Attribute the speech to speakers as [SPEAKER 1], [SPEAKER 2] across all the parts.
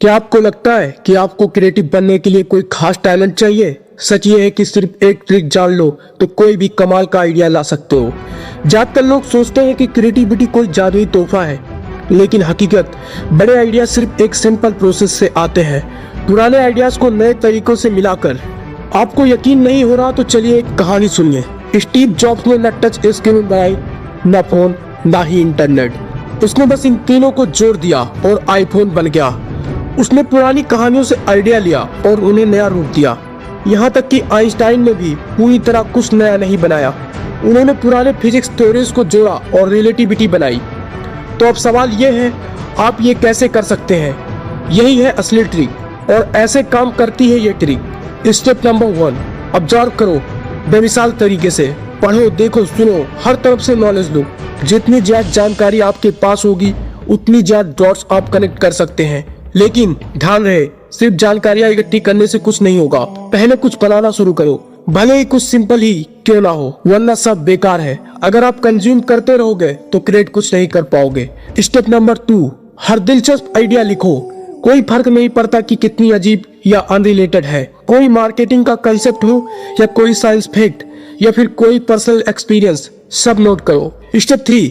[SPEAKER 1] क्या आपको लगता है कि आपको क्रिएटिव बनने के लिए कोई खास टैलेंट चाहिए? सच ये है कि सिर्फ एक ट्रिक जान लो तो कोई भी कमाल का आइडिया ला सकते हो। ज्यादातर लोग सोचते हैं कि क्रिएटिविटी कोई जादुई तोहफा है, लेकिन हकीकत बड़े आइडिया सिर्फ एक सिंपल प्रोसेस से आते हैं। पुराने आइडियाज को नए तरीकों से मिलाकर। आपको यकीन नहीं हो रहा तो चलिए एक कहानी सुनिए। स्टीव जॉब्स ने न टच स्क्रीन बनाई, न फोन, न ही इंटरनेट। उसने बस इन तीनों को जोड़ दिया और आईफोन बन गया। उसने पुरानी कहानियों से आइडिया लिया और उन्हें नया रूप दिया। यहाँ तक कि आइंस्टाइन ने भी पूरी तरह कुछ नया नहीं बनाया। उन्होंने पुराने फिजिक्स थ्योरीज को जोड़ा और रिलेटिविटी बनाई। तो अब सवाल ये है, आप ये कैसे कर सकते हैं? यही है असली ट्रिक, और ऐसे काम करती है ये ट्रिक। स्टेप नंबर 1, ऑब्जर्व करो बेमिसाल तरीके से। पढ़ो, देखो, सुनो, हर तरफ से नॉलेज लो। जितनी ज्यादा जानकारी आपके पास होगी उतनी ज्यादा डॉट्स आप कनेक्ट कर सकते हैं। लेकिन ध्यान रहे, सिर्फ जानकारियां इकट्ठी करने से कुछ नहीं होगा। पहले कुछ बनाना शुरू करो, भले ही कुछ सिंपल ही क्यों ना हो, वरना सब बेकार है। अगर आप कंज्यूम करते रहोगे तो क्रिएट कुछ नहीं कर पाओगे। स्टेप नंबर 2, हर दिलचस्प आइडिया लिखो। कोई फर्क नहीं पड़ता कि कितनी अजीब या अनरिलेटेड है। कोई मार्केटिंग का कंसेप्ट हो या कोई साइंस फैक्ट या फिर कोई पर्सनल एक्सपीरियंस, सब नोट करो। स्टेप 3,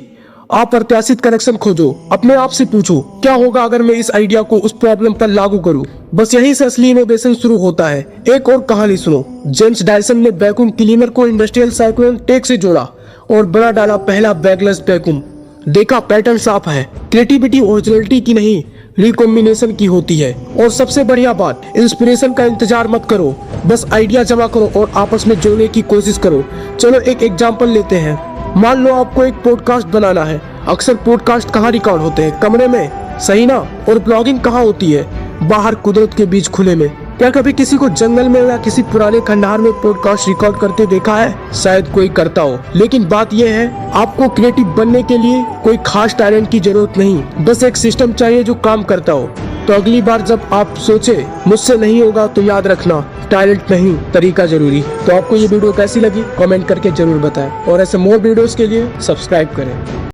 [SPEAKER 1] अप्रत्याशित कनेक्शन खोजो। अपने आप से पूछो, क्या होगा अगर मैं इस आइडिया को उस प्रॉब्लम पर लागू करूं? बस यहीं से असली इनोवेशन शुरू होता है। एक और कहानी सुनो। जेम्स डायसन ने वैक्यूम क्लीनर को इंडस्ट्रियल साइक्लोन टेक से जोड़ा और बना डाला पहला बैगलेस वैक्यूम। देखा, पैटर्न साफ है। क्रिएटिविटी ओरिजिनलिटी की नहीं, रिकॉम्बिनेशन की होती है। और सबसे बढ़िया बात, इंस्पिरेशन का इंतजार मत करो, बस आइडिया जमा करो और आपस में जोड़ने की कोशिश करो। चलो एक एग्जांपल लेते हैं। मान लो आपको एक पॉडकास्ट बनाना है। अक्सर पॉडकास्ट कहाँ रिकॉर्ड होते हैं? कमरे में, सही ना? और ब्लॉगिंग कहाँ होती है? बाहर, कुदरत के बीच, खुले में। क्या कभी किसी को जंगल में या किसी पुराने खंडहर में पॉडकास्ट रिकॉर्ड करते देखा है? शायद कोई करता हो, लेकिन बात यह है, आपको क्रिएटिव बनने के लिए कोई खास टैलेंट की जरूरत नहीं, बस एक सिस्टम चाहिए जो काम करता हो। तो अगली बार जब आप सोचे मुझसे नहीं होगा, तो याद रखना, टैलेंट नहीं, तरीका जरूरी। तो आपको ये वीडियो कैसी लगी कमेंट करके जरूर बताएं, और ऐसे मोर वीडियोस के लिए सब्सक्राइब करें।